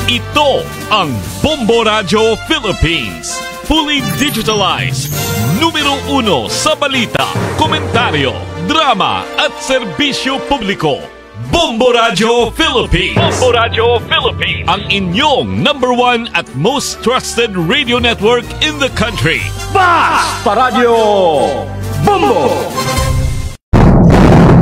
Ito ang Bombo Radio Philippines. Fully digitalized. Numero 1 sa balita, komentaryo, drama at serbisyo publiko. Bombo Radio Philippines. Bombo Radio Philippines. Ang inyong #1 at most trusted radio network in the country. Basta Radio Bombo!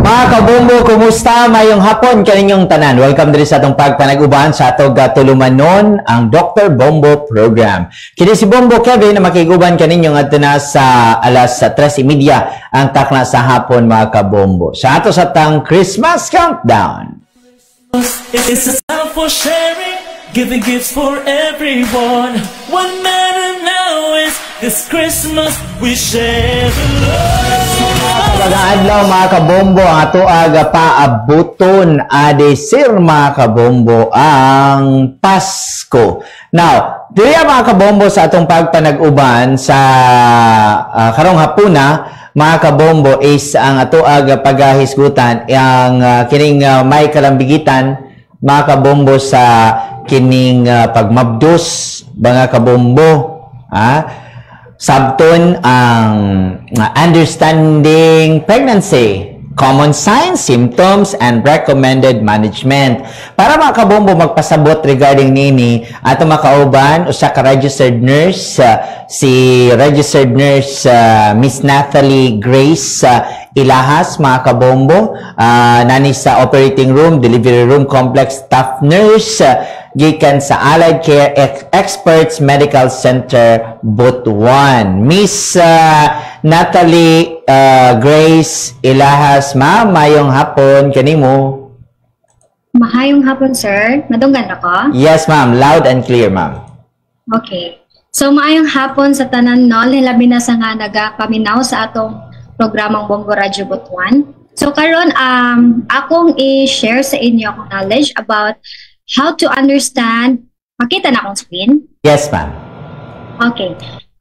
Mga kabombo, kumusta? Mayong hapon kaninyong tanan. Welcome diri sa atong pagpanag-uban sa atong tulumanon ang Dr. Bombo program. Kini si Bombo Kevin na makiguban kaninyong adto na sa alas 3:30 ang takna sa hapon, mga kabombo. Sa ato sa tang Christmas countdown. It's a time for sharing, giving gifts for everyone. What matters now is this Christmas we share the love. Mga adlaw, mga kabombo, ang ato aga paabuton adesir, mga kabombo, ang Pasko. Now, diriya mga kabombo sa atong pagpanag-uban sa karong hapuna, mga kabombo, is ang ato aga paghisgutan ang kining may kalambigitan, mga kabombo, sa kining pagmabdos, mga kabombo, sabton ang understanding pregnancy, common signs, symptoms, and recommended management. Para mga kabombo magpasabot regarding nini, ato makauban usa ka registered nurse, si registered nurse Miss Nathalie Grace Ilahas, mga kabombo, nani sa operating room, delivery room complex staff nurse, gikan sa Allied Care Experts Medical Center Butuan. Miss Nathalie Grace Ilahas, ma'am, mayong hapon kanimo. Mahayong hapon, sir. Madunggan ako? Yes, ma'am. Loud and clear, ma'am. Okay. So, maayong hapon sa tanan, no? Labi na sa nga nagapaminaw sa atong programang Bombo Radio Butuan. So, karon akong i-share sa inyo akong knowledge about how to understand. Makita na akong screen? Yes, ma'am. Okay.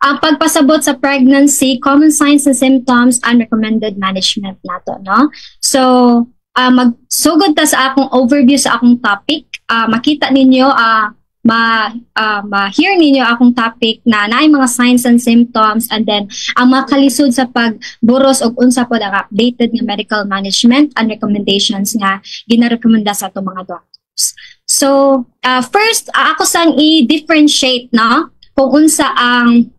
Ang pagpasabot sa pregnancy, common signs and symptoms, and recommended management nato, no? So, magsugod ta sa akong overview sa akong topic. Makita ninyo, ma-hear ninyo akong topic na naay mga signs and symptoms, and then ang makalisod sa pagburos og unsa pod ang updated nga medical management and recommendations nga ginarekomenda sa atong mga doctors. So, first, ako sang i-differentiate, no? Kung unsa ang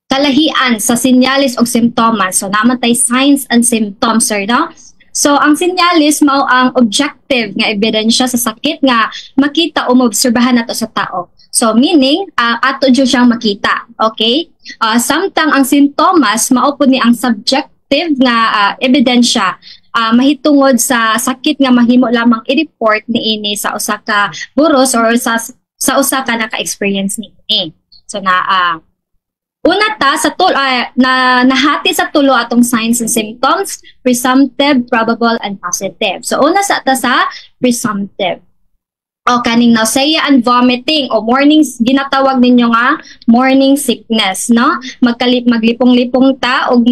kalahian sa sinyalis o simptomas. So, naman tayo signs and symptoms, sir, no? So, ang sinyalis mao ang objective nga ebidensya sa sakit nga makita o maobserbahan nato sa tao. So, meaning, ato dyan siyang makita. Okay? Samtang ang sintomas, mao po ni ang subjective nga ebidensya mahitungod sa sakit nga mahimo lamang i-report niini sa usa ka buros or sa usa ka naka-experience niini. So una ta sa nahati sa tulo atong signs and symptoms: presumptive, probable, and positive. So una sa presumptive. O kaning nausea and vomiting o morning, ginatawag ninyo nga morning sickness, no? Maglipong-lipong ta og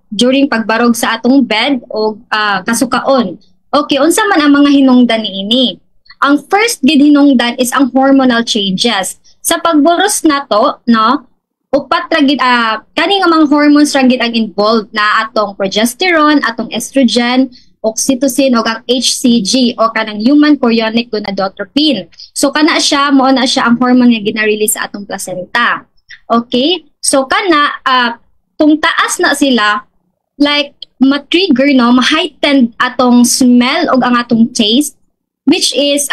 during pagbarog sa atong bed o kasukaon. Okay, unsa man ang mga hinungdan niini? Ang first gid hinungdan is ang hormonal changes. Sa pagburos nato, no, upat ra gid kani nga mga hormones ra gid ang involved na atong progesterone, atong estrogen, oxytocin o ang HCG o kanang human chorionic gonadotropin. So kana siya, mao na siya ang hormone nga gina-release sa atong placenta. Okay? So kana kung taas na sila, like ma-trigger, no, ma-heightened atong smell o ang atong taste, which is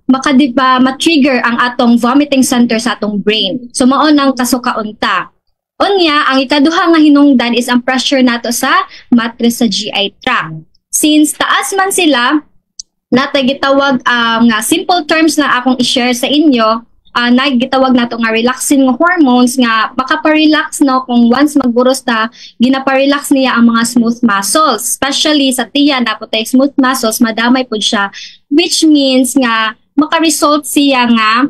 ma-trigger ang atong vomiting center sa atong brain. So mao nang kasukaunta. Unya, ang ikaduha nga hinungdan is ang pressure nato sa mattress sa GI tract. Since taas man sila, natay gitawag nga simple terms na akong i-share sa inyo, nagitawag nato nga relaxing hormones nga makapa-relax, no, kung once magburos ta, ginapa-relax niya ang mga smooth muscles, especially sa tiyan na po tayo smooth muscles, madamay po siya, which means nga maka-result siya nga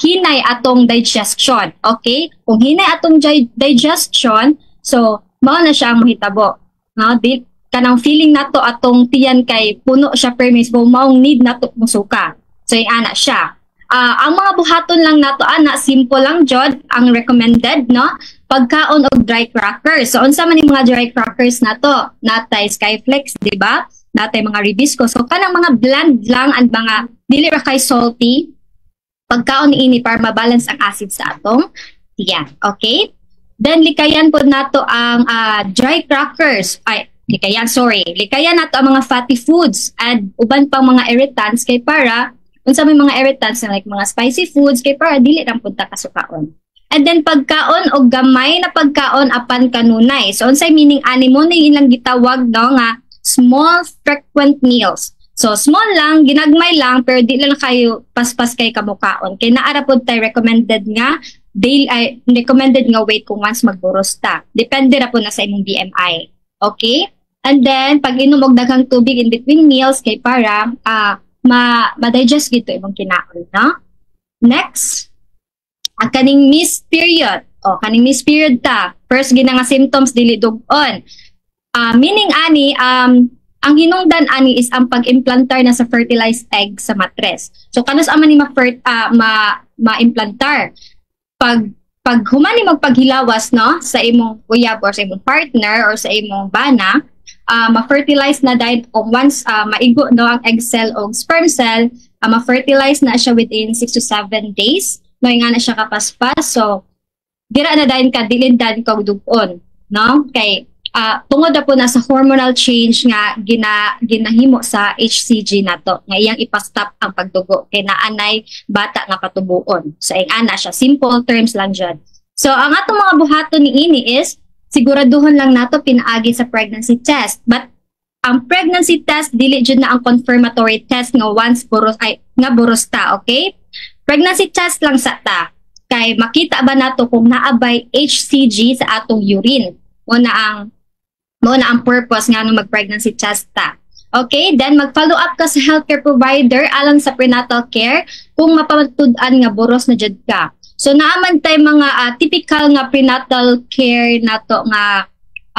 hinay atong digestion. Okay, kung hinay atong digestion, so mao na siya ang mahitabo, no? Kanang feeling nato atong tiyan kay puno siya permis, maong need nato musuka. So yung ana siya. Ang mga buhaton lang nato ana, simple lang jud ang recommended, no? Pagkaon og dry crackers. So unsa man yung mga dry crackers nato? Natay Skyflex, di ba? Natay mga Ribisco. So kanang mga bland lang and mga dili ra kay salty. Pagkaon niini para mabalance ang acid sa atong tiyan. Okay? Then likayan po nato ang dry crackers. Likayan nato ang mga fatty foods and uban pang mga irritants kay para unsa may mga irritants na like mga spicy foods kay para dili ra punta kasukaon. And then pagkaon og gamay na pagkaon apan kanunay. So unsay meaning ani mo ning ilang gitawag no nga small frequent meals. So small lang, ginagmay lang pero di lang kayo paspas kay kamukaon. Kay naara pod tay recommended nga daily recommended nga weight kung once magburos ta. Depende ra po na sa imong BMI. Okay? And then pag inom og daghang tubig in between meals kay para ma-digest gito imong kinaon, no? Next, ang kaning missed period. Kaning missed period ta. First gina nga symptoms dili dug-on. Meaning ani ang hinungdan ani is ang pag-implantar na sa fertilized egg sa matres. So kanus aman ni ma-implantar. Pag humani magpaghilawas no sa imong uyab or sa imong partner or sa imong bana, ma-fertilize na dahil once maigo no ang egg cell o sperm cell, ma-fertilize na siya within 6 to 7 days. No, nga na siya kapaspas. So, dira na dahil ka, dilindan ka dugon. No? Kay, tungod na po na sa hormonal change nga ginahimo sa HCG na to. Nga iyang ipastop ang pagdugo. Kay naanay bata nga patubuon. So, ang ana siya. Simple terms lang dyan. So, ang atong mga buhaton ni ini is, siguraduhon lang nato pinaagi sa pregnancy test. But ang pregnancy test dili jud na ang confirmatory test nga once buros ta, okay? Pregnancy test lang sa ta. Kay makita ba nato kung naabay HCG sa atong urine. Muna ang purpose nga nung mag-pregnancy test ta. Okay, then mag-follow up ka sa healthcare provider alang sa prenatal care kung mapamatud-an nga buros na jud ka. So naaman tay mga typical nga prenatal care nato nga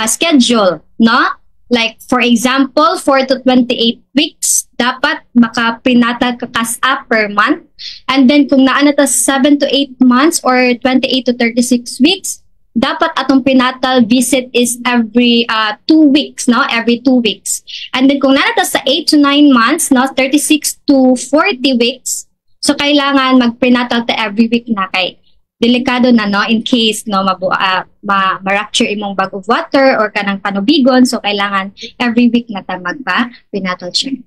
schedule, no? Like for example, 4 to 28 weeks dapat maka-prenatal ka kas-up per month. And then kung naa na ta 7 to 8 months or 28 to 36 weeks, dapat atong prenatal visit is every 2 weeks, no? Every 2 weeks. And then kung naa na ta sa 8 to 9 months, no? 36 to 40 weeks, so kailangan mag-prenatal ta every week na kay delikado na no in case no ma-rupture imong bag of water or kanang panubigon, so kailangan every week na ta magpa-prenatal check.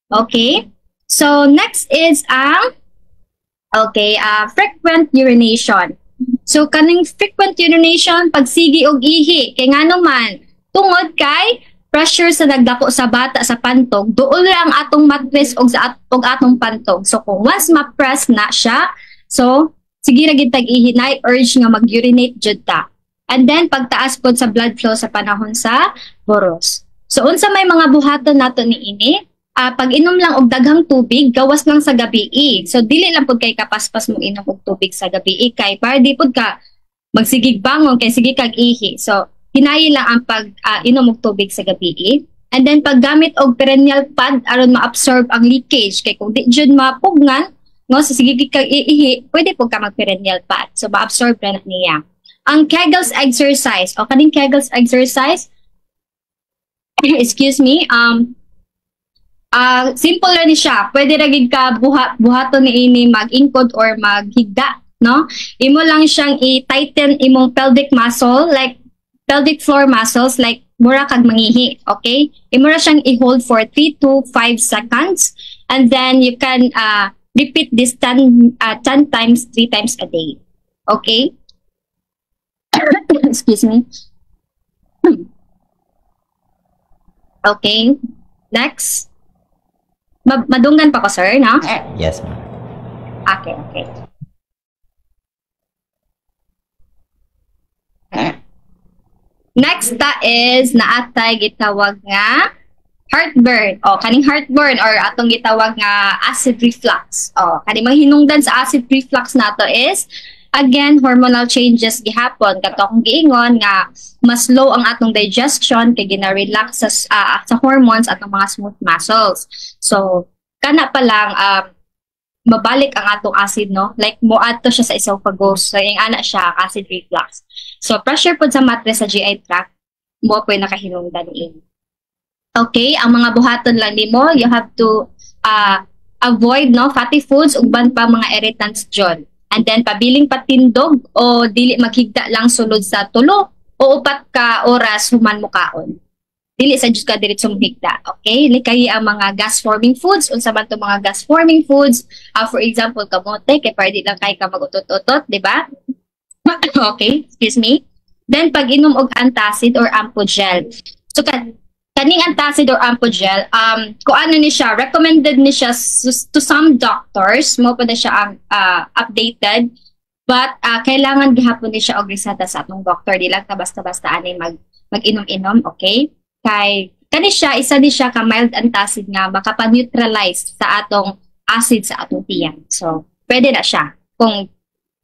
Okay? So next is frequent urination. So kaning frequent urination pagsigi og ihi kay ngano man tungod kay pressure sa nagdako sa bata sa pantog, duol ra ang atong matres og atong pantog. So kung once ma-press na siya, so sige ra gid tag-ihi na urge nga mag-urinate jud ta. And then pagtaas pod sa blood flow sa panahon sa boros. So unsa may mga buhaton nato niini? Pag inom lang og daghang tubig, gawas lang sa gabi. So dili lang pod kay kapaspas mo inom og tubig sa gabi kay para di pod ka magsigig bangon kay sige kag ihi. So hinayi lang ang pag inom og tubig sa gabi. And then paggamit og perennial pad aron ma-absorb ang leakage kay kung di jud mapugnan no so sige kag ihi, pwede po ka mag-perennial pad. So ma-absorb na niya. Ang Kegels exercise o kaning Kegels exercise excuse me, simple lang ni siya. Pwede ra gid ka buhaton niini mag-ingkod or maghigda, no? Imo lang siyang i-tighten imong pelvic muscle like pelvic floor muscles like mura kag mangihi, okay? Imo ra siyang i-hold for 3 to 5 seconds and then you can repeat this 10 times, 3 times a day. Okay? Excuse me. Okay. Next. Madunggan pa ko, sir, no? Yes, ma'am. Okay. Next is naatay gitawag nga heartburn. Kaning heartburn or atong gitawag nga acid reflux. Kaning maghinungdan sa acid reflux nato is again hormonal changes gihapon kato kung giingon nga mas low ang atong digestion kay gina-relax sa hormones atong mga smooth muscles. So kana pa lang mabalik ang atong acid, no? Like, moadto siya sa esophagus. So, yung ana siya, acid reflux. So, pressure po sa matres sa GI tract, mo po yung nakahinungdan ini. Okay, ang mga buhaton lang nimo, you have to avoid, no, fatty foods, ugban pa mga irritants dyan. And then, pabiling patindog o dili maghigda lang sulod sa tulo o 4 ka oras human mukaon. Dili sa Diyos ka diretso mahigda. Okay? Kaya ang mga gas-forming foods, unsa man itong mga gas-forming foods, for example, kamote, kay para di lang kayo ka mag-utot-utot, di ba? Okay, excuse me. Then, pag-inom og antacid or ampogel. So, kaning antacid or ampogel, kung ano ni siya, recommended ni siya to some doctors, mo pa na siya ang updated, but kailangan gihapon ni siya og reseta sa atong doctor, di lang ka basta-basta anay mag-inom-inom, okay? Kay kani siya, isa ni siya ka mild antacid nga makapa-neutralize sa atong acid sa atong tiyan. So, pwede na siya. Kung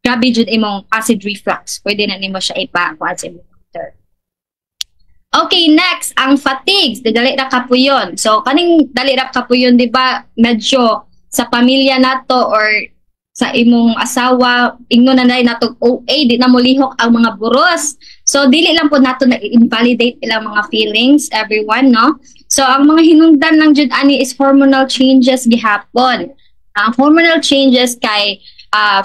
grabe jud imong acid reflux, pwede na nimo siya ipa-kuan sa imong doctor. Okay, next, ang fatigues. Dali ra kapuyon. So, kaning dali ra kapuyon, di ba, medyo sa pamilya nato or sa imong asawa, ingno na nato OA, di na mo lihok ang mga buros. So, dili lang po nato na invalidate ilang mga feelings, everyone, no? So, ang mga hinungdan lang jud ani is hormonal changes gihapon. Ang hormonal changes kay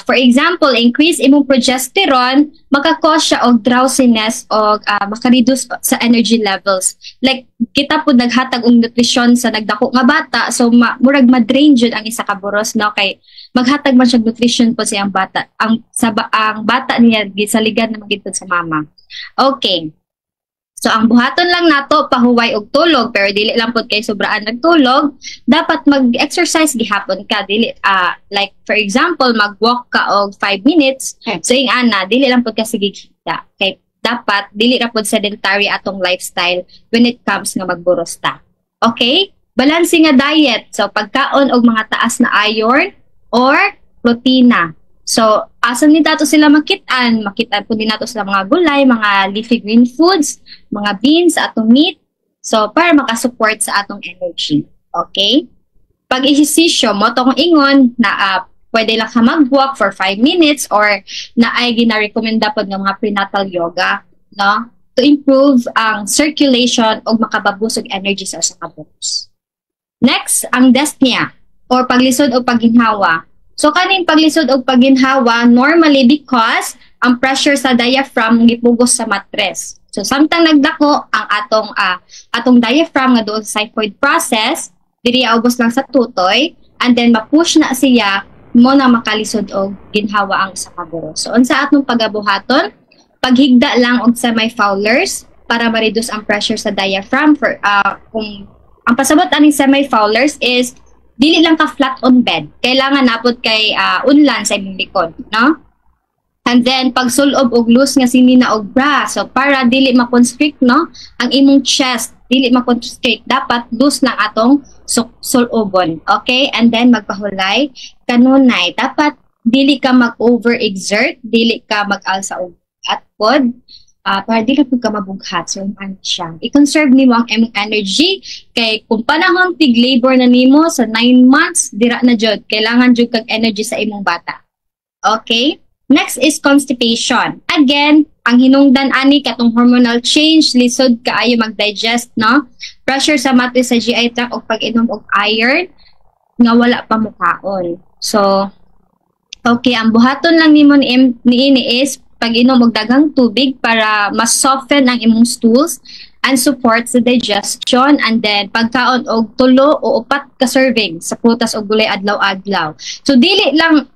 for example, increase imong progesterone, maka-cause siya og drowsiness o maka-reduce sa energy levels. Like, kita po naghatag og nutrisyon sa nagdako nga bata, so murag ma-drain jud ang isa ka buros, no? Kay maghatag man siya nutrition po siyang bata. Ang bata niya gisaligan na magitod sa mama. Okay. So, ang buhaton lang nato, pahuway og tulog, pero dili lang po kay sobraan nagtulog, dapat mag-exercise gihapon ka. Dili, like, for example, mag-walk ka og 5 minutes, so yung ana, dili lang po ka sige kita. Kay dapat, dili ra po sedentary atong lifestyle when it comes nga magburos ta. Okay? Balancing nga diet. So, pagkaon og mga taas na iron or protina. So, asa ni dato sila makitaan? Makitaan po din nato sila mga gulay, mga leafy green foods, mga beans, atong meat. So, para makasupport sa atong energy. Okay? Pag-ehersisyo mo, itong ingon na pwede lang ka mag-walk for 5 minutes or na ay gina-recommenda po ng mga prenatal yoga, no? To improve ang circulation o makababusog energy sa kabus. Next, ang dyspnea or paglisod o pagginhawa. So, kaning paglisod o pagginhawa, normally because ang pressure sa diaphragm gipugos sa matres. So, samtang nagdako ang atong diaphragm nga doon sa xiphoid process, diri augos lang sa tutoy, and then mapush na siya mo na makalisod og ginhawa ang sa kaburo. So, unsa atong pagabuhaton? Paghigda lang og semi-Fowlers para ma-reduce ang pressure sa diaphragm. For, kung ang pasabot aning semi-Fowlers is dili lang ka flat on bed. Kailangan napod kay unlan sa imong likod, no? And then pagsulob og loose nga sinina og bra. So para dili ma-constrict, no, ang imong chest, dili ma-constrict, dapat loose lang atong sulobon. Okay? And then magpahulay kanunay. Dapat dili ka mag-overexert, dili ka mag-alsa og atpod. Para di ka mabughat. So, ano siya. I-conserve nimo ang imong energy. Kay kung panahon tig-labor na nimo sa 9 months, dira na jud. Kailangan jud kag energy sa imong bata. Okay? Next is constipation. Again, ang hinungdan ani katong hormonal change, lisod kaayo mag-digest, no? Pressure sa matres sa GI tract o pag-inom og iron nga wala pa mukaon. So, okay, ang buhaton lang nimo niini is pag-inom og daghang tubig para mas soften ang imong stools and support the digestion, and then pagkaon og 3 o 4 ka serving sa prutas o gulay adlaw-adlaw. So dili lang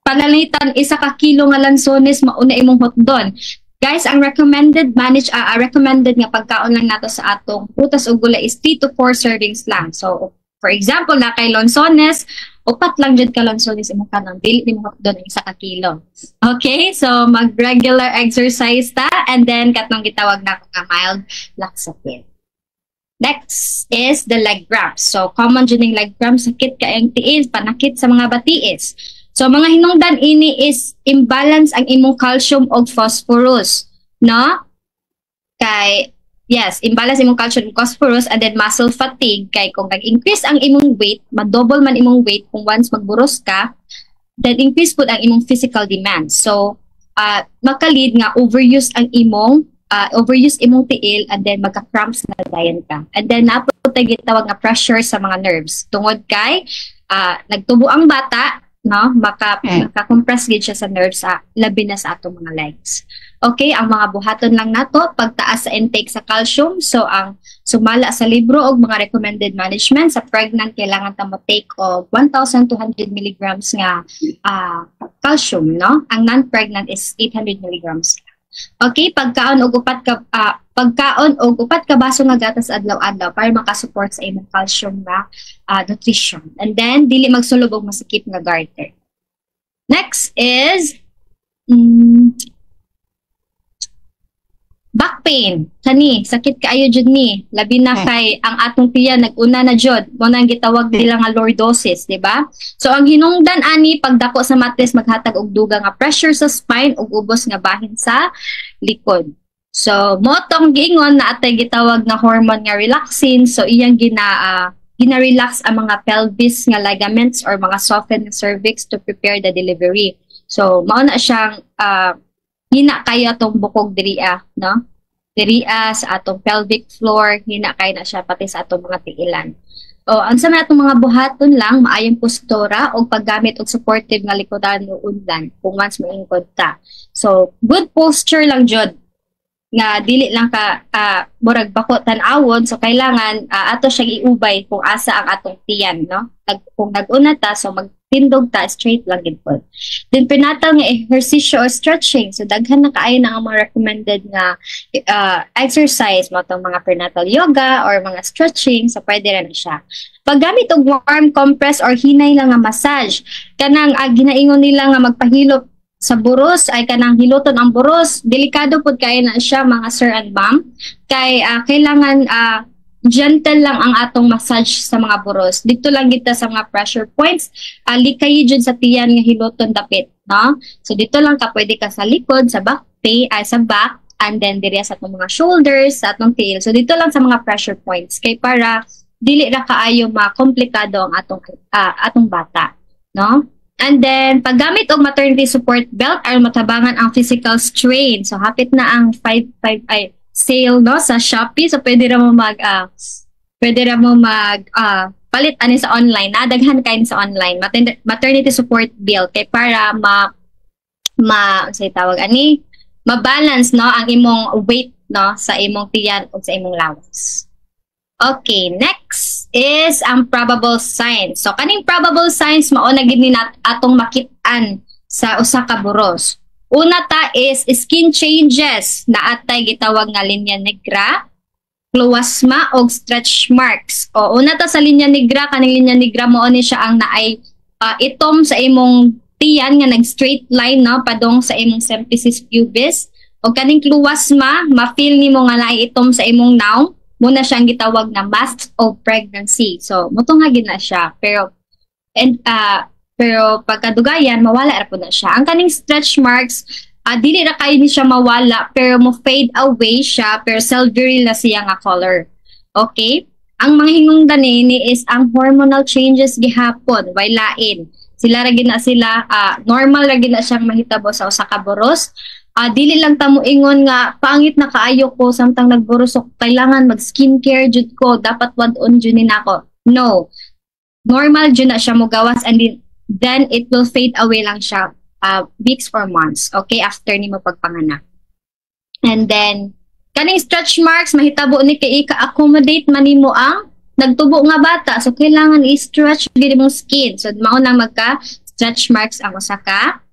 panalitan 1 ka kilo nga lansones mauna imong hotdon. Guys, ang recommended nga pagkaon lang nato sa atong prutas o gulay is 3 to 4 servings lang. So for example, na kay lansones, 4 lang dyan ka lansones imong kanang dili nimo hotdon ang 1 ka kilo. Okay, so mag-regular exercise ta, and then katong gitawag na nga mild laxative. Next is the leg cramps. So common dyan yung leg cramps, sakit kayang tiis, panakit sa mga batiis. So mga hinungdan ini is imbalance ang imong calcium o phosphorus, no? Kay Yes, imbalance imong calcium and phosphorus, and then muscle fatigue. Kay kung nag-increase ang imong weight, ma-double man imong weight kung once magburos ka, then increase po ang imong physical demand. So, makalid nga overuse ang imong tiil, and then magka-cramps na dayan ka. And then napo tayo gitawag nga pressure sa mga nerves. Tungod kay nagtubo ang bata, no, maka-compress gid siya sa nerves, labi na sa atong mga legs. Okay, ang mga buhaton lang nato pagtaas sa intake sa calcium. So ang sumala sa libro og mga recommended management sa pregnant, kailangan ta mo take og 1,200 milligrams nga calcium, no. Ang non-pregnant is 800 milligrams. Okay, pagkaon og upat ka baso nga gatas adlaw-adlaw para makasupport sa imong calcium nga nutrition. And then dili magsulog og masikip nga garter. Next is back pain. Kani sakit kaayo jud ni, labi na kay ang atong tiyan nag-una na jud mo nang gitawag nila nga lordosis, di ba? So ang hinungdan ani pagdako sa matres maghatag og duga nga pressure sa spine ug ubos nga bahin sa likod. So mo tong giingon na atay gitawag nga hormone nga relaxin. So iyang gina-relax ang mga pelvis nga ligaments or mga soften nga cervix to prepare the delivery. So mao na siyang hina kayo atong bukog diriya, no? Diriya sa atong pelvic floor, hina kayo na siya pati sa atong mga tiilan. O ang sa atong mga buhaton lang, maayong postura o paggamit og supportive nga likodan o undan kung once maingkod ta. So good posture lang jud, nga dili lang ka murag bako tan-awon. So kailangan ato siya iubay kung asa ang atong tiyan, no? Kung nag-una ta, so magtindog ta, straight lang gid pod. Then prenatal nga ehersisyo or stretching. So daghan na kaayo na ang mga recommended nga exercise mo tong mga prenatal yoga or mga stretching, so pwede ra na siya. Paggamit og warm compress or hinay lang nga massage, kanang ginaingon nila nga magpahilot sa buros ay kanang hiloton ang buros, delikado pod kay na siya mga sir and ma'am, kay kailangan gentle lang ang atong massage sa mga buros. Dito lang kita sa mga pressure points, likay jud sa tiyan nga hiloton dapit, no? So dito lang ka pwede ka sa likod, sa back, sa back, and then dire sa atong mga shoulders, sa atong tail. So dito lang sa mga pressure points kay para dili ra kaayo makomplikado ang atong bata, no? And then, paggamit og maternity support belt ay matabangan ang physical strain. So, hapit na ang 5 sale, no, sa Shopee. So, pwede ra mo palit ani sa online. Daghan kayo sa online. Maternity support belt kay para ma-balance, no, ang imong weight, no, sa imong tiyan o sa imong lawas. Okay, next is ang probable signs. So, kaning probable signs, mauna gid ni atong makit-an sa usa ka buros. Una ta is skin changes na atay gitawag nga linya negra, kluwasma og stretch marks. O una ta sa linya negra, kaning linya negra mao ni siya ang naay itom sa imong tiyan nga nag-straight line, no, padong sa imong symphysis pubis. O kaning kluwasma, ma-feel nimo nga naay itom sa imong naong, muna siyang gitawag na mask of pregnancy. So, mutong hagin na siya. Pero pagkadugayan, mawala ra po na siya. Ang kaning stretch marks, dili ra kayo ni siya mawala, pero mo fade away siya, pero cell-virile na siya nga color. Okay? Ang mga hinungdan ni is ang hormonal changes gihapon, way lain. Sila ra gina sila, normal ra gina siyang mahitabo sa usa ka buros. Dili lang ta mo ingon nga pangit na kaayo ko samtang nagburusok, kailangan mag skincare jud ko, dapat wad-on jud ni nako. No, normal jud na siya mo gawas, and then it will fade away lang siya weeks or months, okay, after nimo pagpanganak. And then kaning stretch marks mahitabo ni kay ika-accommodate man nimo ang nagtubo nga bata, so kailangan i-stretch gid imong skin. So mao nang magka stretch marks ang usa ka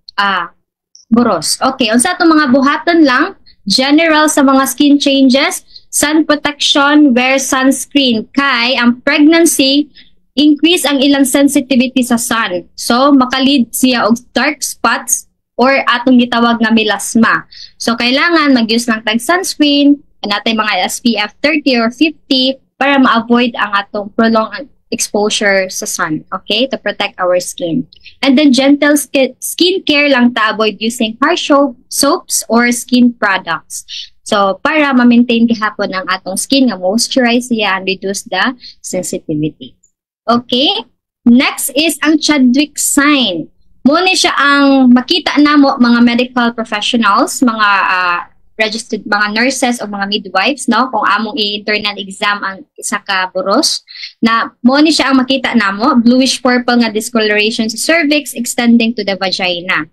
buros. Okay, unsa itong mga buhaton lang, general sa mga skin changes, sun protection, wear sunscreen. Kay ang pregnancy, increase ang ilang sensitivity sa sun. So, makalid siya og dark spots or atong gitawag nga melasma. So, kailangan mag-use lang tag sunscreen, natay mga SPF 30 or 50 para ma-avoid ang atong prolonged exposure sa sun, okay, to protect our skin. And then gentle skin care lang ta, avoid using harsh soaps or skin products. So, para ma-maintain gihapon ang atong skin nga moisturize siya and reduce the sensitivity. Okay? Next is ang Chadwick sign. Muna siya ang makita namo mga medical professionals, mga registered mga nurses o mga midwives, no, kung among i-internal exam ang isa ka buros, na mo ni siya ang makita namo, bluish purple nga discoloration sa cervix extending to the vagina.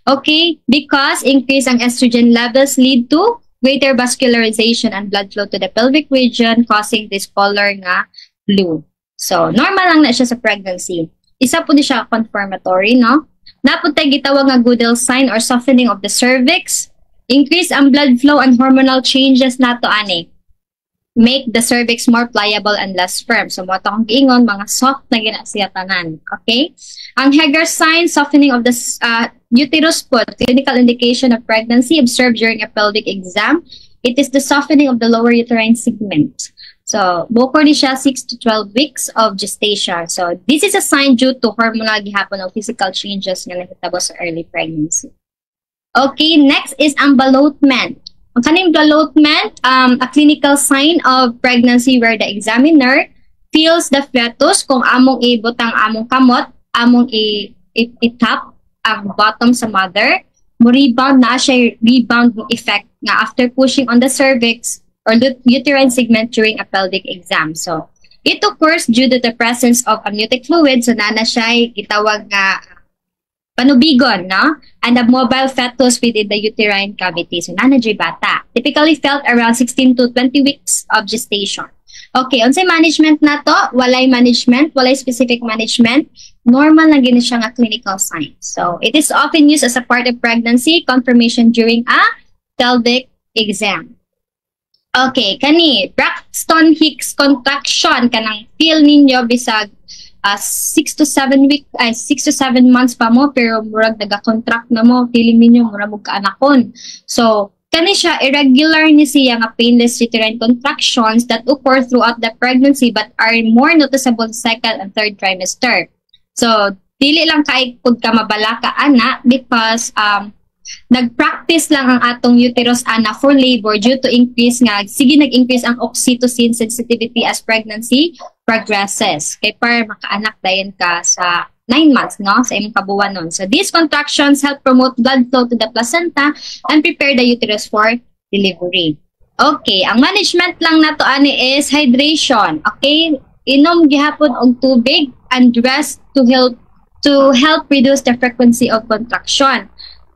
Okay, because increase ang estrogen levels lead to greater vascularization and blood flow to the pelvic region, causing this color nga blue. So normal lang na siya sa pregnancy. Isa po di siya confirmatory, no. Napuntay gitawag nga Goodell sign or softening of the cervix. Increase ang blood flow and hormonal changes nato ani. Make the cervix more pliable and less firm. So mo akong giingon mga soft na gina siya tanan. Okay? Ang Heger sign, softening of the uterus po, clinical indication of pregnancy observed during a pelvic exam. It is the softening of the lower uterine segment. So, bukod ni siya 6 to 12 weeks of gestation. So, this is a sign due to hormonal gihapon o physical changes nga nahitabo sa early pregnancy. Okay, next is ang balotment. Ang kaning balotment, a clinical sign of pregnancy where the examiner feels the fetus kung among ibutang among kamot, among itap ang bottom sa mother, mo-rebound na siya rebound effect nga after pushing on the cervix or uterine segment during a pelvic exam. So, it occurs due to the presence of amniotic fluid, so nana siya gitawag nga panubigon, no? And a mobile fetus within the uterine cavity. So, nanay bata. Typically felt around 16 to 20 weeks of gestation. Okay, unsay management na to? Walay management, walay specific management. Normal lang gini siya nga clinical signs. So, it is often used as a part of pregnancy confirmation during a pelvic exam. Okay, kani, Braxton Hicks contraction, kanang feel ninyo bisag 6 to 7 months pa mo pero murag naga-contract na mo, feeling ninyo murag mo kaanakon. So kani siya irregular ni siya nga painless uterine contractions that occur throughout the pregnancy but are more noticeable second and third trimester. So dili lang kay pud ka mabala ka ana because nag-practice lang ang atong uterus ana for labor due to increase nga sige nag-increase ang oxytocin sensitivity as pregnancy progresses. Kay para makaanak dayon ka sa 9 months, no? Sa imong kabuwanon. So these contractions help promote blood flow to the placenta and prepare the uterus for delivery. Okay, ang management lang nato ani is hydration. Okay, inom gihapon og tubig and rest to help reduce the frequency of contraction.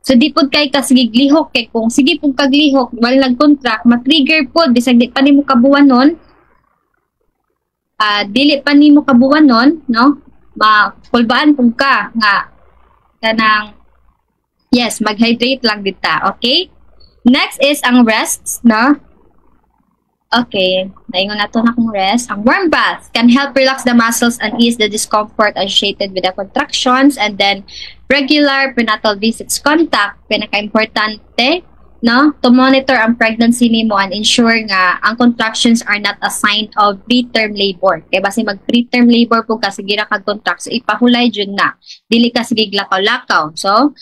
So di pud kay kasig lihok kay kung sige pud kag lihok wal nag-contract ma-trigger pud bisag di pa nimo kabuwanon. Dili pa nimo kabuwanon, no? Makulbaan pud ka nga kanang yes, mag-hydrate lang dita, okay? Next is ang rest, no? Okay, naingon nato na kung rest. Ang warm bath can help relax the muscles and ease the discomfort associated with the contractions, and then regular prenatal visits contact, pinaka-importante, no? To monitor ang pregnancy nimo and ensure nga ang contractions are not a sign of preterm labor. Kaya basi mag-preterm labor po kasi gira kag-contract, so ipahulay dyan na. Dili ka sige lakaw-lakaw. So,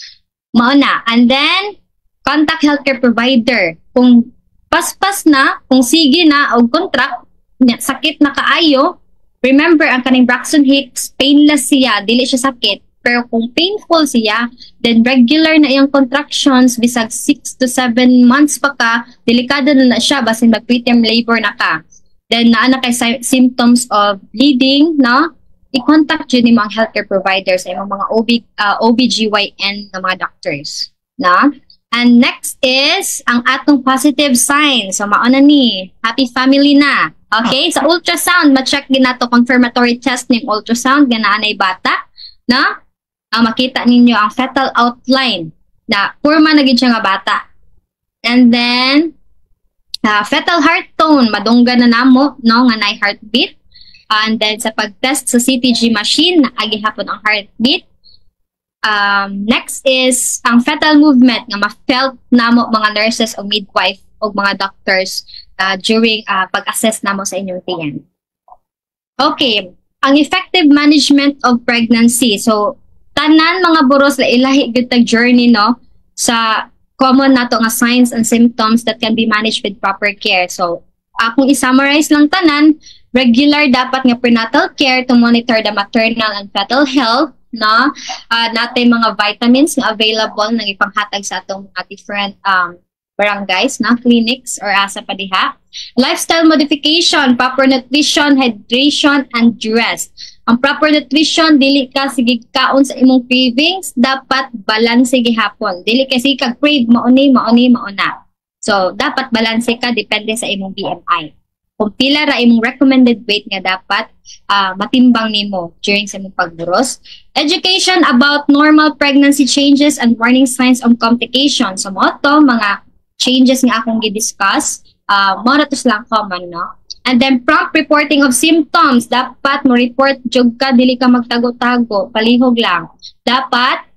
mauna. And then, contact healthcare provider. Kung paspas na, kung sige na og contract, sakit na kaayo, remember ang kaning Braxton Hicks, painless siya, dili siya sakit. Pero kung painful siya, then regular na iyang contractions, bisag 6 to 7 months pa ka, delikado na siya, basin mag-preterm labor na ka. Then naana kay symptoms of bleeding, no? I-contact yun yung mga healthcare providers, yung mga OBGYN na mga doctors, no? And next is ang atong positive signs. So mauna ni, happy family na. Okay, sa ultrasound, ma-check din nato confirmatory test ng ultrasound nga naanay bata, no? Makita ninyo ang fetal outline na purma na gid siya nga bata. And then fetal heart tone, madunggan na namo, no, nga nay heartbeat. And then sa pag-test sa CTG machine, naagi hapon ang heartbeat. Next is ang fetal movement nga ma-felt namo mga nurses o midwife o mga doctors during pag-assess namo sa inyong tiyan. Okay, ang effective management of pregnancy. So tanan mga buros la ilahi gyud tag journey, no, sa common nato nga signs and symptoms that can be managed with proper care. So, kung i-summarize lang tanan, regular dapat nga prenatal care to monitor the maternal and fetal health, no? Natay mga vitamins nga available nang ipanghatag sa atong mga different barangays, na clinics or asa pa diha. Lifestyle modification, proper nutrition, hydration, and rest. Ang proper nutrition, dili ka sige kaon sa imong cravings, dapat balance gihapon. Dili kasi kag crave mauna. So dapat balance ka depende sa imong BMI. Kung pila ra imong recommended weight nga dapat matimbang nimo during sa imong pagburos. Education about normal pregnancy changes and warning signs of complications. So mo to mga changes nga akong gi-discuss, mo na to lang common, no? And then prompt reporting of symptoms, dapat mo report jud ka, dili ka magtago-tago, palihog lang. Dapat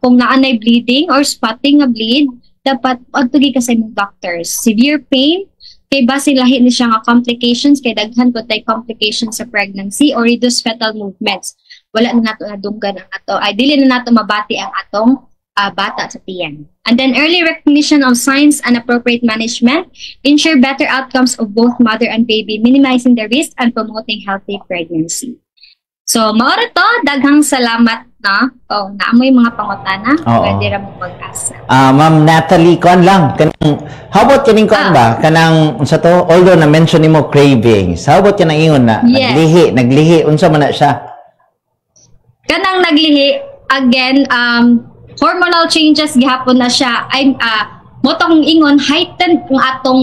kung naanay bleeding or spotting nga bleed, dapat adtugi ka sa imong doctors. Severe pain, kay base lahi ni siya nga complications, kay daghan po tay complications sa pregnancy or reduced fetal movements. Wala na nato nadunggan ang ato, ay dili na nato mabati ang atong bata sa tiyan. And then early recognition of signs and appropriate management, ensure better outcomes of both mother and baby, minimizing the risk and promoting healthy pregnancy. So, maoro to, daghang salamat, no? Kung naamoy mga pangutana, pwede ra mo mag-asa. Ma'am Natalie, kuan lang. How about kining kuan ba? Kanang, unsa to? Although na-mention nimo cravings, how about kanang ingon na? Yes. Naglihi, unsa man na siya? Kanang naglihi, again, hormonal changes gihapon na siya. Ay motong ingon heightened ang atong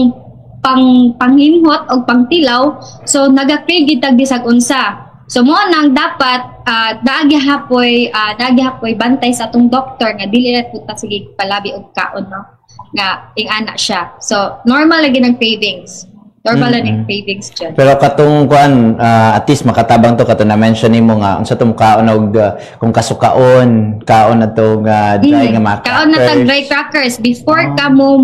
panghinhot o pangtilaw, so naga-crave gid tag bisag unsa. So mo nang dapat daagihapoy bantay sa atong doktor nga dili ra puta sige palabi og kaon, no, nga ing-ana siya. So normal lagi ng cravings. Normal lang yung cravings dyan. Pero katong kuan, at least makatabang to kato na mention nimo nga unsa tong kaon og kung kaon na to dry nga mga kaon na tag dry crackers before ka mo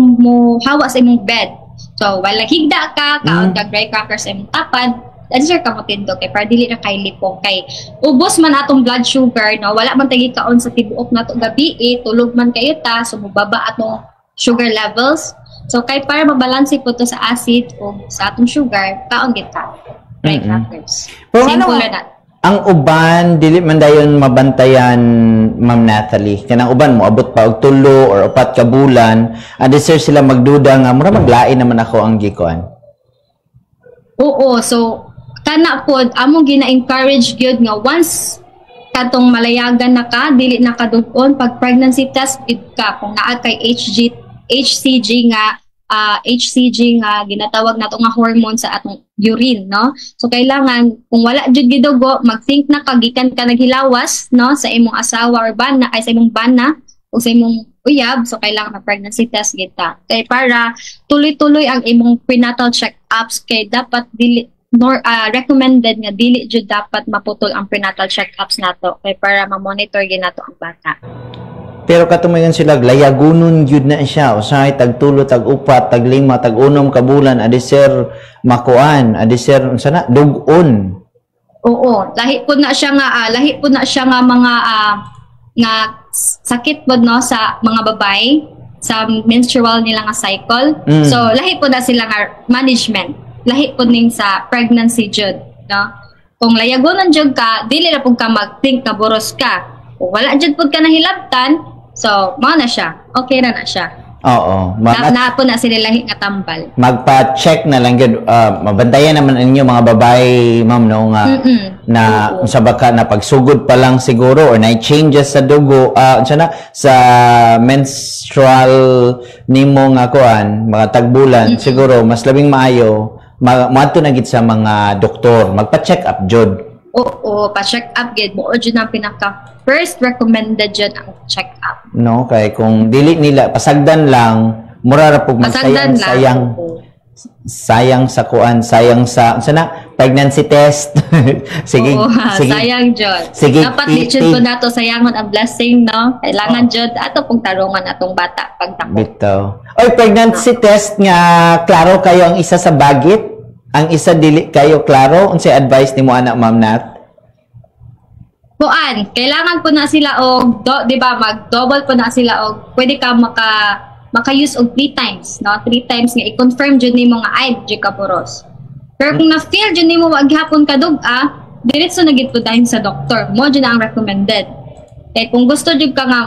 hawa sa imong bed. So wala higda ka kaon tag dry crackers sa imong tapad, answer ka mo tindo kay para dili na kay lipong kay ubos man atong blood sugar, no, wala man tagi kaon sa tibuok nato gabi, tulog man kayo ta, so mubaba atong sugar levels. So, kay para mabalanse po to sa acid o sa atong sugar, kaon kita. Dry crackers. Simple na. Ang uban, dili man dayon mabantayan, Ma'am Natalie. Kanang uban mo, abot pa og 3 or 4 ka bulan, sir sila magduda nga, mura maglain naman ako ang gikuan. Oo, so, kana po, among gina-encourage gyud nga once katong malayagan na ka, dili na kadug-on, pag pregnancy test gid ka, kung naa kay HCG nga ginatawag nato nga hormone sa atong urine, no? So kailangan kung wala jud gidugo, mag-think na kagikan ka naghilawas, no, sa imong asawa or bana ay sa imong bana o sa imong uyab, so kailangan pregnancy test kita. Kay para tuloy-tuloy ang imong prenatal check-ups, kay dapat dili recommended nga dili jud dapat maputol ang prenatal check-ups nato kay para ma-monitor ginato ang bata. Pero katumayan sila, layagunon yun na siya. Usahay, tag-tulo, tag-upat, tag-lima, tag-unom, kabulan, adisir, makuan, adisir, sana, dugon. Oo, lahi po na siya nga mga nga sakit po, no, sa mga babae, sa menstrual nila nga cycle. So, lahi po na sila nga management. Lahi po ning sa pregnancy jud, no? Kung layagunon jud ka, dili na po ka mag-think na boros ka. Kung wala jud po ka nahilabtan, so, mga na siya. Okay na siya. Oo. Na po na sila lahi nga tambal. Magpa-check na lang yun. Mabantayan naman ninyo mga babae, ma'am, no, nga, na sa baka na pagsugod pa lang siguro or na changes sa dugo, sa menstrual nimo nga kuan, mga tagbulan, siguro, mas labing maayo, maadto na gid sa mga doktor. Magpa-check up, jud. Oo, pa-check up gid mo jud ang pinaka first recommended jud ang check up. No, kay kung dili nila pasagdan lang, mura ra pug sayang sa kuan, sayang sa sana pregnancy test. sige, sayang jud. Dapat di ko nato sayangon ang blessing, no? Kailangan jud ato pong tarungan atong bata pagtako. Bitaw. Oy, pregnancy test nga klaro kayo ang isa sa bagit? Ang isa dili kayo klaro, unsay advice nimo anak, Ma'am Nat? Kailangan po na sila og di ba mag-double po na sila og pwede ka maka-use og 3 times, no? 3 times nga i-confirm jud nimo nga ay di ka buros. Pero kung na-feel jud nimo wag hapon ka duga, diretso na gid pudayon sa doktor. Mo jud ang recommended. Kay kung gusto jud ka nga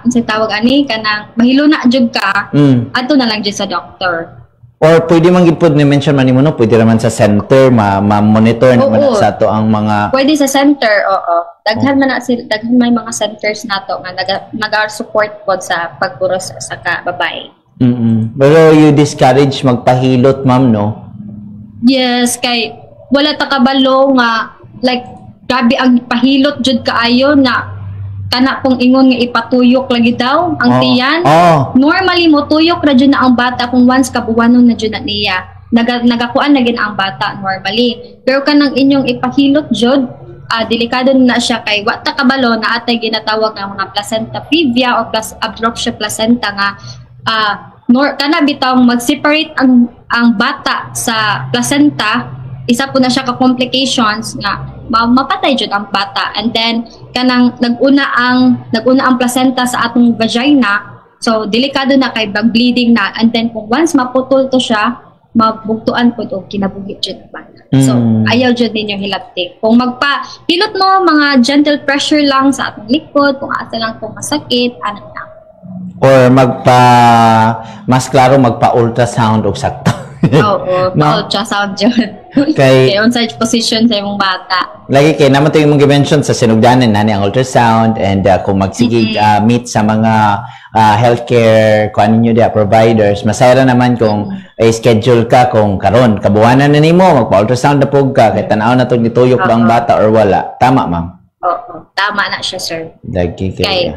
unsay tawag ani kanang mahilo na jud ka, adto na lang jud sa doktor. Or pwede man gid pud ni mention man nimo no, pwede raman sa center ma-monitor naman sa ato ang mga pwede sa center, oo. Daghan man na sila, daghan may mga centers nato nga nag-support pod sa pagburos sa babae. Pero you discourage magpahilot, ma'am, no? Yes, kay wala ta kabalo nga like grabe ang pahilot jud kaayo na kana pong ingon nga ipatuyok lagi daw ang tiyan. Normally mo tuyok ra jud na ang bata kung once kabuwanon na jud na niya. Nagakuan na gid ang bata normally. Pero kanang inyong ipahilot jud, delikado na siya kay wa ta kabalo na atay ginatawag nga mga placenta previa o absorption placenta nga kana bitaw mag-separate ang bata sa placenta, isa po na siya ka complications nga mapatay jud ang bata. And then kanang naguna ang placenta sa atong vagina, so delikado na kay bleeding na. And then kung once maputol to siya, mabugtuan po o kinabuhi jud ang bata. So ayaw jud ninyo hilabti. Kung hilot mo mga gentle pressure lang sa atong likod, kung asa lang kung masakit, anak na. Or mas klaro magpa-ultrasound og sakto. Oo, pa-ultrasound dyan. Kay on-site position sa imong bata. Lagi kay naman ito yung mga mention sa sinugdanan na ang ultrasound and kung magsigig meet sa mga healthcare kung ninyo providers, masayra naman kung schedule ka kung karon kabuwanan na nimo magpa-ultrasound na pug ka kay tanaw na to nituyok ba ang bata or wala. Tama, ma'am? Oo, tama na siya, sir. Lagi kay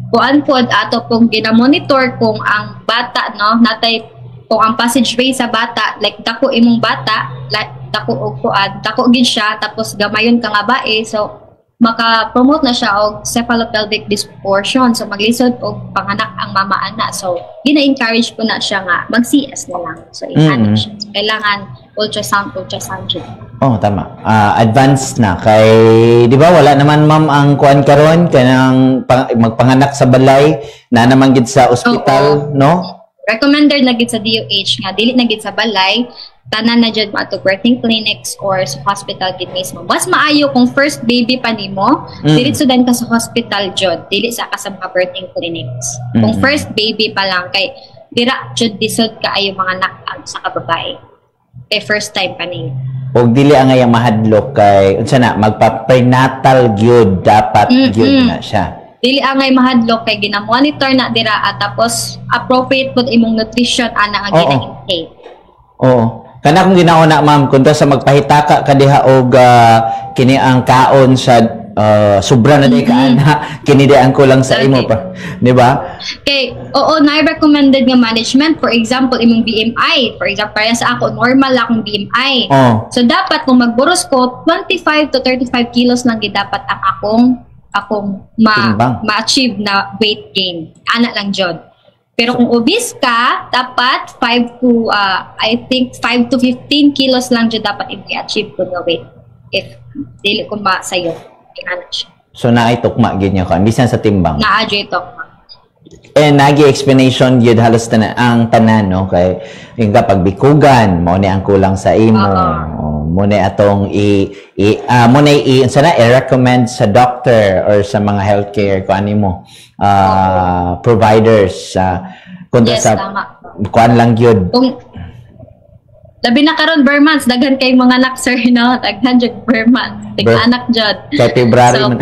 kuan pod ato pong ginamonitor kung ang bata natay kung ang passageway sa bata like dako imong bata like dako og kuan dako gid siya tapos gamayon ka nga bae, so maka-promote na siya og cephalopelvic disproportion, so maglisod og panganak ang mama ana. So gina-encourage ko na siya nga mag-CS na lang, so ihanak siya. So, kailangan ultrasound siya. Tama. Advanced na kay di ba wala naman ma'am ang kuan karon kanang magpanganak sa balay na naman gid sa ospital, no? Recommended na gid sa DOH nga dili na gid sa balay, tanan na jud mato birthing clinics or sa hospital gid mismo. Mas maayo kung first baby pa nimo, diretso dan ka sa hospital jud, dili sa mga birthing clinics. Kung first baby pa lang kay dira jud disod kaayo mga anak sa kababae. Kay first time pa niyo. Og dili ang ayang mahadlok kay unsa na magpa-prenatal gyud dapat gyud na siya. Dili angay mahadlok kay gina-monitor na dira at tapos appropriate pud imong nutrition ana nga gina-intake. Oo. Kana kung ginauna ma'am kunta sa magpahitaka ka diha og kini ang kaon sa sobra na day ka ana kini di ang kulang sa imo pa, di ba? Kay na-recommended nga management, for example imong BMI, for example para sa ako normal akong BMI. So dapat kung magburos ko 25 to 35 kilos lang gid dapat ang akong ma-achieve na weight gain. Ana lang jud. Pero kung obese ka, dapat 5 to 15 kilos lang jud dapat i-achieve ko na weight. If dili ko masayo, ana siya. So naay tukma gid niya kan bisan sa timbang. Naa jud tukma. Nagi explanation yun halos ang tanan, no? Kay yung kapag bikugan, mo ni ang kulang sa imo. Mo ni atong i-recommend sa doctor or sa mga healthcare kung ano mo providers kundi sa kuan lang yun. Labi na karon Bermans, daghan kay mga anak sir, no? Daghan jud Bermans. Tig-anak jud. Kay February so,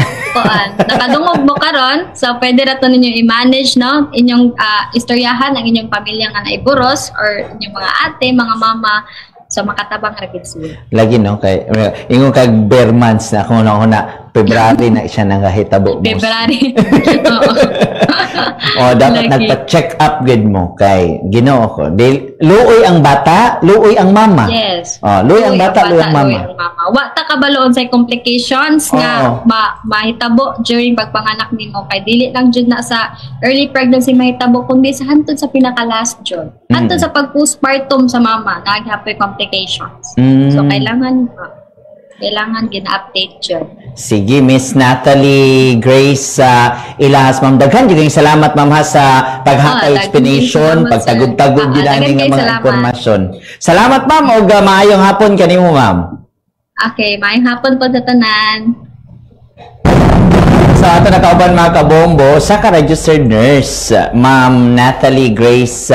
nakadungog mo karon, so pwede ra to ninyo i-manage, no? Inyong istoryahan ang inyong pamilya nga naiburos or inyong mga ate, mga mama, so makatabang ra gid sila. Lagi no kay ingon kag Bermans na kung una February na siya nang hitabo mo. February. Dapat nagpa-check up gid mo kay Ginoo ko. Luoy ang bata, luoy ang mama. Yes. Luoy ang bata, luoy ang mama. Wa ta kabaloon sa complications nga mahitabo during pagpanganak nimo kay dili lang jud na sa early pregnancy mahitabo kundi sa hantod sa pinaka-last jud. Hantod sa pag-postpartum sa mama naghapoy complications. So kailangan Kailangan gina-update yun. Sige, Miss Natalie Grace Ilahas, ma'am. Daghan yung salamat, ma'am, ha, sa paghaka explanation, pagtagod-tagod din ang mga informasyon. Salamat, ma'am, o maayong hapon kanimo, ma'am. Okay, maayong hapon po sa tanan. Sa ato nakauban mga kabombo, sa ka-registered nurse, Ma'am Natalie Grace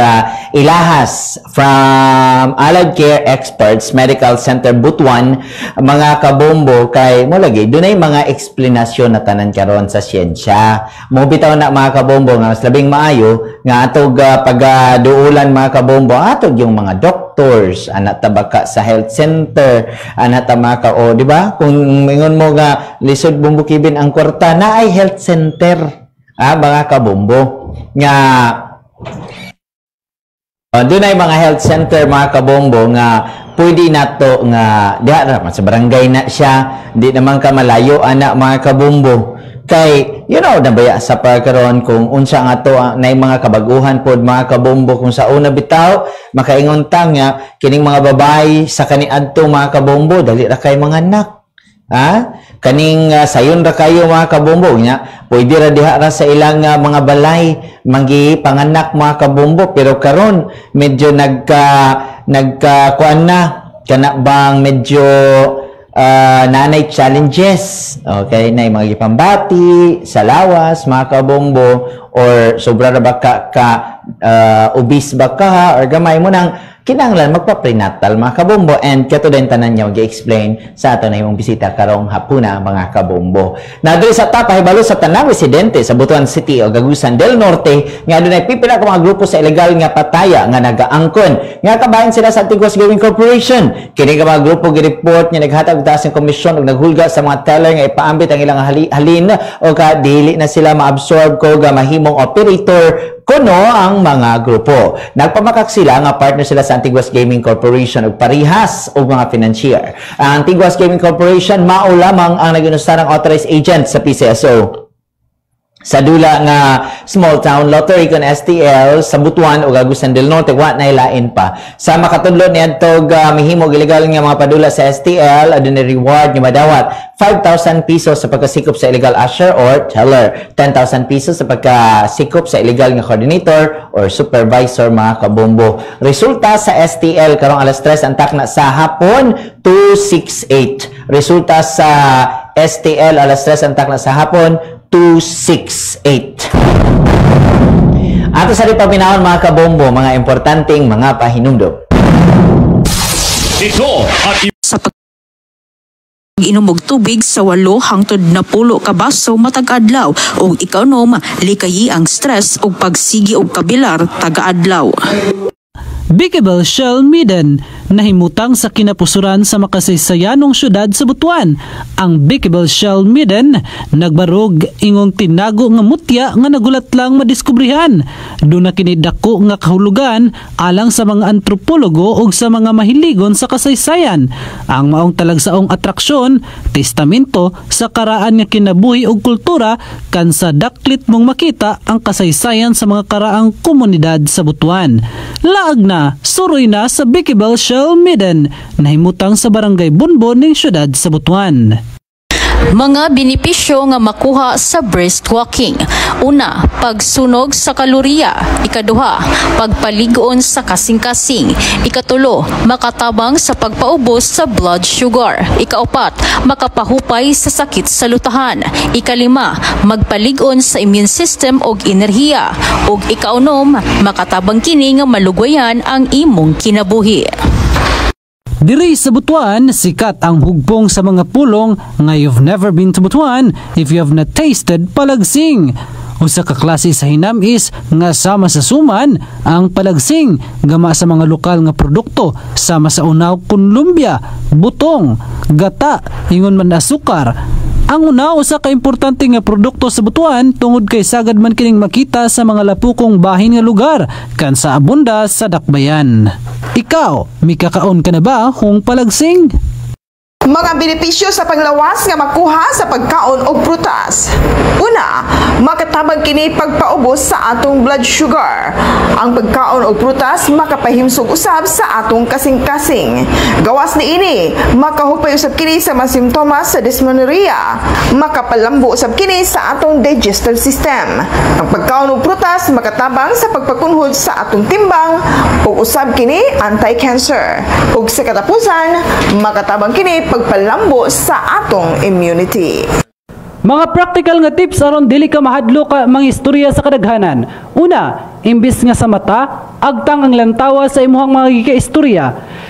Ilahas from Allied Care Experts Medical Center Butuan, mga kabombo, kay mo lagi dunay mga eksplanasyon na tanan karon sa siyensya. Mo bitaw na mga kabombo nga mas labing maayo nga atog pagaduulan mga kabombo, atog yung mga doctors, anak tabaka sa health center, anak tamaka o di ba? Kung mingon mo nga lisod bumbukibin ang kwarta na ay health center, mga kabombo nga doon ay mga health center mga kabombo nga pwede na to nga diha naman sa barangay na siya, di naman ka malayo anak mga kabombo. Kay, nabaya sa pagkaroon kung unsa nga to na mga kabaguhan pod mga kabombo, kung sa una bitaw makaingon ta nga kining mga babae sa kaniadto mga kabombo dali ra kay mga anak. Kaning sayon ra kayo mga kabombo nya pwede ra diha ra sa ilang mga balay manggi panganak mga kabombo, pero karon medyo kuan na kana bang medyo nanay challenges, okay, na mga ipambati sa lawas mga kabombo, or sobra ra ba ka obese ba ka, or gamay mo nang kinahanglan magpa-prenatal mga kabombo. And kato din tanan niya mag-explain sa ato na imong bisita karong hapuna mga kabombo. Nadiri sa tapahibalo sa tanang residente sa Butuan City o Gagusan del Norte nga dunay pipila ka mga grupo sa ilegal nga pataya nga nagaangkon nga kabahin sila sa Antiguas Gaming Corporation. Kini ka mga grupo gireport nga naghatag taas ng komisyon ug naghulga sa mga teller nga ipaambit ang ilang halin o ka dili na sila maabsorb ko ga mahimong operator kuno ang mga grupo. Nagpamakak sila nga partner sila sa Antiguas Gaming Corporation ug parihas og mga financier. Ang Antiguas Gaming Corporation mao lamang ang naginusarang authorized agent sa PCSO. Sa dula nga small town lottery kon STL sa Butuan o Gagusan del Norte, wa na ilain pa. Sa makatudlo niadtog mihimo illegal nga mga padula sa STL, adunay reward nga madawat 5,000 pesos sa pagkasikop sa illegal usher or teller, 10,000 pesos sa pagkasikop sa illegal nga coordinator or supervisor mga kabombo. Resulta sa STL karong alas 3 ang takna sa hapon 268. Resulta sa STL alas 3 ang takna sa hapon 268. Ato sa ripabinahon mga kabombo, mga importanteng mga pahinumdom. Ito at sa inom og tubig sa 8 hangtod na 10 ka baso matag adlaw ug ikanom likayi ang stress ug pagsigi og kabilar taga-adlaw. Bikibel Shell Midden nahimutang sa kinapusuran sa makasaysayanong syudad sa Butuan. Ang Bikibel Shell Midden nagbarog ingong tinago nga mutya nga nagulat lang madiskubrihan. Doon na kinidako nga kahulugan alang sa mga antropologo ug sa mga mahiligon sa kasaysayan. Ang maong talagsaong atraksyon, testamento sa karaan nga kinabuhi ug kultura kan sa daklit mong makita ang kasaysayan sa mga karaang komunidad sa Butuan. Laag na suroy na sa Bikibel Shell Midden nahimutang sa barangay Bunbon ning syudad sa Butuan. Mga benepisyo nga makuha sa brisk walking. Una, pagsunog sa kalorya. Ikaduha, pagpaligoon sa kasing-kasing. Ikatulo, makatabang sa pagpaubos sa blood sugar. Ikaapat, makapahupay sa sakit sa lutahan. Ikalima, magpaligoon sa immune system og enerhiya. Ug ikaunom, makatabang kini nga malugwayan ang imong kinabuhi. Diri sa Butuan, sikat ang hugpong sa mga pulong nga you've never been to Butuan if you have not tasted palagsing. Usa ka klase sa hinamis nga sama sa suman ang palagsing gama sa mga lokal nga produkto sama sa unaw kun lumbia, butong, gata, ingon man asukar. Ang una usa ka importante nga produkto sa Butuan tungod kay sagad man kining makita sa mga lapukong bahin nga lugar kan sa abunda sa dakbayan. Ikaw, mikakaon ka na ba kung palagsing? Mga benepisyo sa panglawas nga makuha sa pagkaon og prutas. Una, makatabang kini pagpaubos sa atong blood sugar. Ang pagkaon og prutas makapahimsog usab sa atong kasing-kasing. Gawas ni ini, makahupay usab kini sa mga simptomas sa dysmenorrhea. Makapalambo usab kini sa atong digestive system. Ang pagkaon og prutas makatabang sa pagpakunhod sa atong timbang ug usab kini anti-cancer. Ug sa katapusan, makatabang kini pagpalambo sa atong immunity. Mga practical nga tips aron dili ka mahadlo ka mga istorya sa kadaghanan. Una, imbis nga sa mata, agtang ang lantawa sa imuhang mga gigaistorya.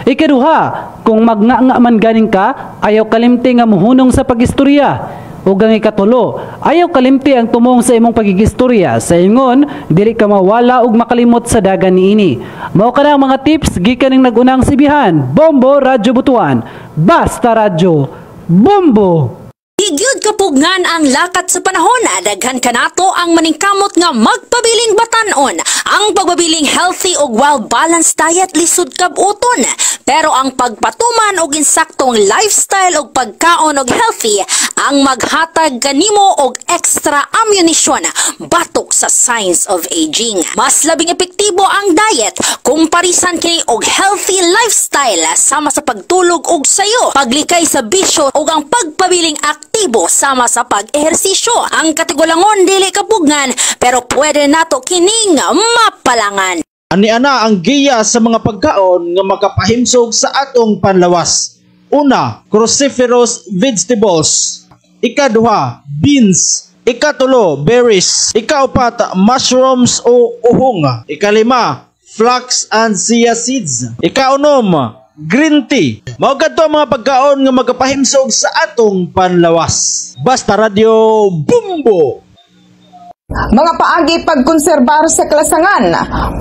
Ikaduha, kung magnga man ganing ka, ayaw kalimti nga muhunong sa pagistorya. Ug ang ikatulo, ayaw kalimti ang tumong sa imong pagigistorya. Sa ingon, dili ka mawala ug makalimot sa dagan niini. Mao kana ang mga tips gikan ning nagunang sibihan. Bombo Radyo Butuan. Basta Radyo. Bombo! Igyud kapugnan ang lakat sa panahon, daghan kanato ang maningkamot nga magpabiling batanon. Ang pagbabiling healthy ug well-balanced diet lisod kabuton. Pero ang pagpatuman og insaktong lifestyle ug pagkaon og healthy ang maghatag kanimo og extra ammunition batok sa signs of aging. Mas labing epektibo ang diet kung parisan kini og healthy lifestyle sama sa pagtulog og sayo, paglikay sa bisyo ug ang pagpabiling aktibo sama sa pag-ehersisyo. Ang katigulangon dili kapugnan pero pwede nato kining mapalangan. Ani-ana ang giya sa mga pagkaon nga makapahimsog sa atong panlawas. Una, cruciferous vegetables. Ikaduha, beans. Ikatulo, berries. Ikaapat, mushrooms o uhong. Ikalima, flax and chia seeds. Ikaunom, green tea. Mao kadto ang mga pagkaon nga magapahimsog sa atong panlawas. Basta Radyo Bombo. Mga paagi pagkonserbar sa kalasangan.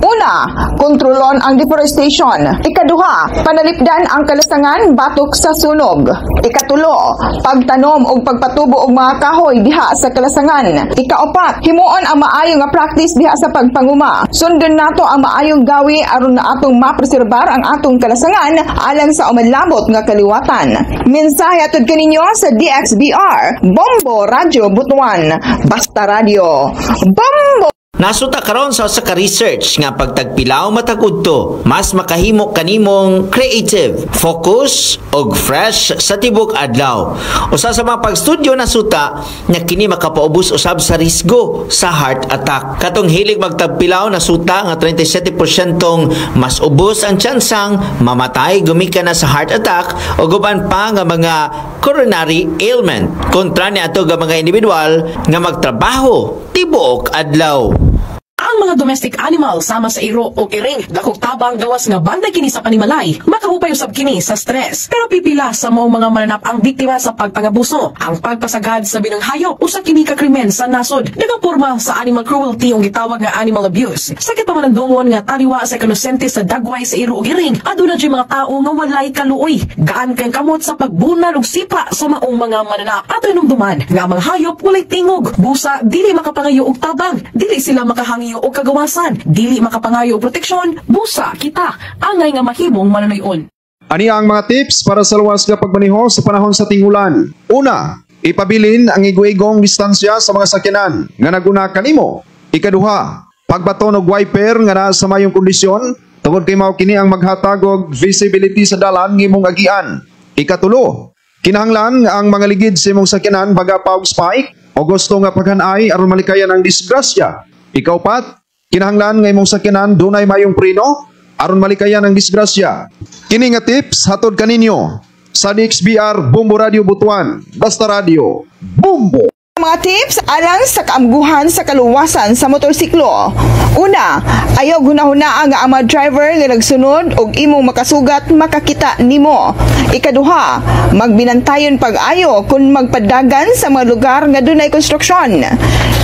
Una, kontrolon ang deforestation. Ikaduha, panalipdan ang kalasangan batok sa sunog. Ikatulo, pagtanom ug pagpatubo og mga kahoy diha sa kalasangan. Ikaapat, himuon ang maayo nga practice diha sa pagpanguma. Sundon nato ang maayong gawi aron na atong mapreserbar ang atong kalasangan alang sa umadlabot nga kaliwatan. Mensahe atud kaninyo sa DXBR, Bombo Radyo Butuan. Basta Radio. Bombo! Nasuta karon sa research nga pagtagpilaw matagudto, mas makahimo kanimong creative, focus og fresh sa tibok adlaw. Usa sa mga pagstudyo nasuta nga kini makapaubos usab sa risgo sa heart attack. Katong hilig magtagpilaw nasuta nga 37% mas ubos ang tsansang mamatay gumikan na sa heart attack o guban pa nga mga coronary ailment. Kontra ni ato nga mga individual nga magtrabaho tibuok adlaw. Ang mga domestic animal sama sa iro o iring dakog tabang gawas nga banday kini sa panimalay makahupay usab kini sa stress. Pero pipila sa mao mga mananap ang biktima sa pagpangabuso. Ang pagpasagad sa binang hayop usa kini ka krimen sa nasod. Nagaporma sa animal cruelty o gitawag nga animal abuse. Sakit pa man ang dungon nga taliwa sa inosente sa dagway sa iro o iring. Aduna jay mga tao nga walay kaluoy. Gaan kay kamot sa pagbunal og sipa sa maong mga mananap. Ato inumduman nga mga hayop walay tingog. Busa dili makapangayo og tabang. Dili sila makahangi o kagawasan, dili makapangayo o proteksyon, busa kita, angay nga mahimong mananuyon. Ani ang mga tips para sa luwas nga pagmaneho sa panahon sa tingulan. Una, ipabilin ang igwigong distansya sa mga sakyanan nga naguna kanimo. Ikaduha, pagbaton og wiper nga naa sa mayong kondisyon tungod kay mao kini ang maghatag og visibility sa dalan nga imong agian. Ikatulo, kinahanglan nga ang mga ligid sa imong sakyanan baga pa og spike o gusto nga paghanay aron malikayan ang disgrasya. Ikaapat, kinahanglan nga imong sakyanan dunay mayong preno aron malikayan ang disgrasya. Kini nga tips hatod kaninyo sa DXBR Bombo Radio Butuan. Basta Radio Bombo. Mga tips alang sa kaamguhan sa kaluwasan sa motorsiklo. Una, ayaw hunahuna nga ang mga driver nga nagsunod og imong makasugat makakita nimo. Ikaduha, magbinantayon pag-ayo kung magpadagan sa mga lugar nga dunay konstruksyon.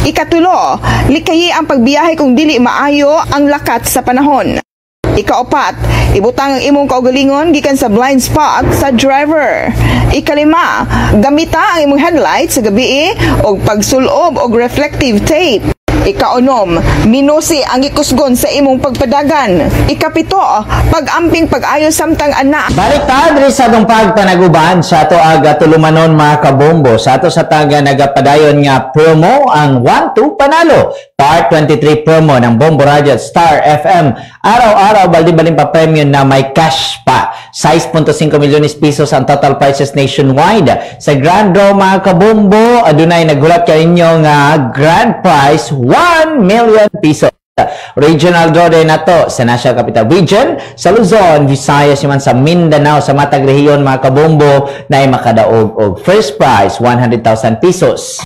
Ikatulo, likayi ang pagbiyahe kung dili maayo ang lakat sa panahon. Ikaapat, ibutang ang imong kaugalingon gikan sa blind spot sa driver. Ikalima, gamita ang imong headlights sa gabi o pagsulob og reflective tape. Ika-6, minusi ang ikusgon sa imong pagpadagan. Ika-7, pag-amping pag-ayo samtang ana. Baliktad rin sa itong pagpanaguban sa ato aga tulumanon mga kabombo. Sa ato sa taga nagapadayon nga promo ang 1-2 panalo. Part 23 promo ng Bombo Radio at Star FM. Araw-araw baldi-baling pa premium na may cash pa. 6.5 milyones pesos ang total prizes nationwide. Sa Grand Draw mga kabombo, adunay nagulat ka inyo nga grand prize 1 million pesos. Regional draw din na to sa National Capital Region, sa Luzon, Visayas, man sa Mindanao, sa matag rehiyon mga kabombo na ay makadaog og first prize 100,000 pesos.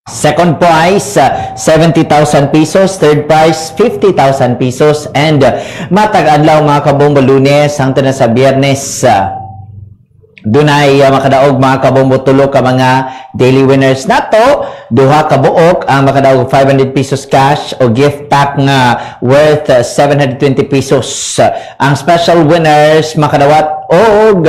Second prize 70,000 pesos, third prize 50,000 pesos, and matag adlaw mga kabombo Lunes hangtod na sa Biyernes dunay makadaog mga kabombo tulo ka mga daily winners nato. Duha ka buok ang makadaog 500 pesos cash o gift pack nga worth 720 pesos. Ang special winners makadawat og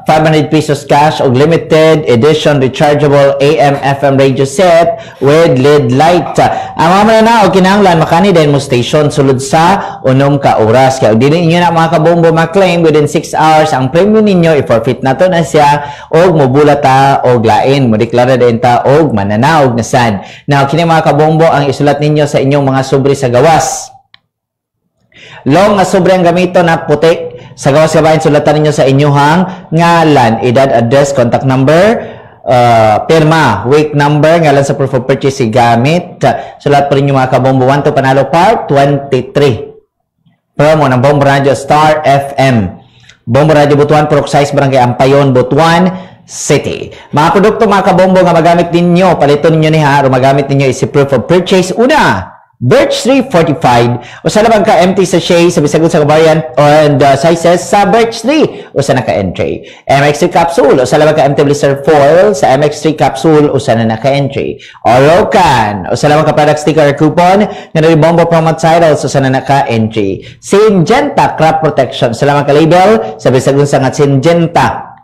500 pesos cash og limited edition rechargeable AM/FM radio set with LED light. Ang mga na og kinahanglan makani din mo station sulod sa 6 ka oras. Kaya dili niyo na mga kabombo ma-claim within 6 hours ang premium ninyo i-forfeit nato na siya og mobula ta og lain mo deklara din ta og mananaog na sad. Now kini mga kabombo ang isulat ninyo sa inyong mga sobre sa gawas. Long nga sobre ang gamito na puti sa gawas kabayan sulatan ninyo sa inyong ngalan, edad, address, contact number, pirma, wake number, ngalan sa proof of purchase gamit. Sulat pa rin yung mga kabombo 1-2 panalo part 23 promo ng Bombo Radio Star FM. Bombo Radio Butuan, Purok Size, Barangay Ampayon, Butuan City. Mga produkto mga kabombo nga magamit ninyo, paliton ninyo ni ha, o magamit ninyo is proof of purchase. Una, Birch Tree Fortified, o sa labang ka empty sachet sa bisagot sa kabayan and sizes sa Birch Tree o sa naka-entry. MX3 capsule o sa labang ka empty blister foil sa MX3 capsule o sa naka-entry. Orocan o sa labang ka product sticker or coupon na Bombo promo titles o sa naka-entry. Syngenta crop protection sa labang ka label sa bisagot sa Syngenta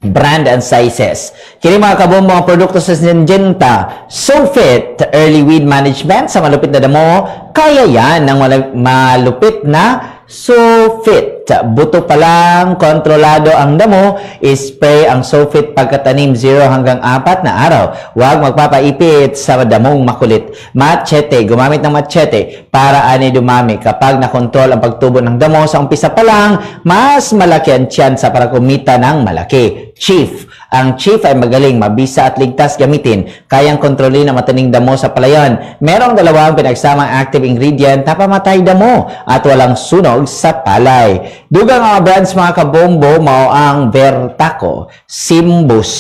brand and sizes. Kini mga kabombo ang produkto sa Syngenta, SoFit Early Weed Management sa malupit na damo, kaya yan ng malupit na SoFit. Buto pa lang, kontrolado ang damo, spray ang SoFit pagkatanim 0 hanggang 4 na araw. Huwag magpapaipit sa damong makulit. Machete, gumamit ng machete para ani dumami. Kapag nakontrol ang pagtubo ng damo sa umpisa pa lang, mas malaki ang tsansa para kumita ng malaki. Chief. Ang Chief ay magaling, mabisa at ligtas gamitin. Kayang kontrolin ang mataning damo sa palayan. Merong dalawang pinagsamang active ingredient na pamatay damo at walang sunog sa palay. Dugang mga brands mga kabombo, mao ang Vertaco, Simbus,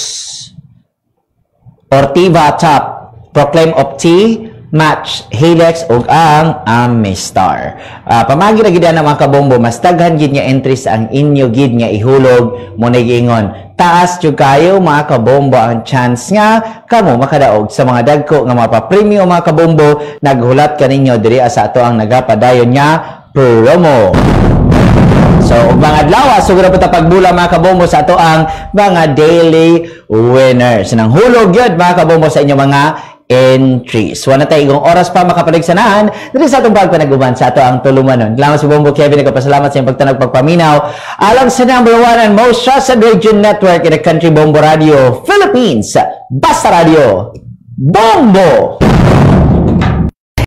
Ortiva Top, Proclaim Opti, Match, Helix, ug ang Amistar. Pamagi na gid na mga kabombo, mas daghan gid nga entries ang inyo gid nga ihulog mo nagingon. Taas jud kayo mga kabombo ang chance nga kamo makadaog sa mga dagko nga mapa-premium mga kabombo. Naghulat kaninyo diri sa ato ang nagapadayon nga promo. So, mga adlaw, suguro po ta pagbula mga kabombo sa ato ang mga daily winners. Nang hulog yun mga kabombo sa inyo mga entries. Wala tayo igong oras pa makapaligsanaan dito sa atong pagpanaguban sa ato ang tulumanon. Salamat si Bombo Kevin, nagpasalamat sa iyong pagtanag pagpaminaw. Alam sa number 1 and most trusted radio network in the country, Bombo Radio Philippines. Basta Radio Bombo!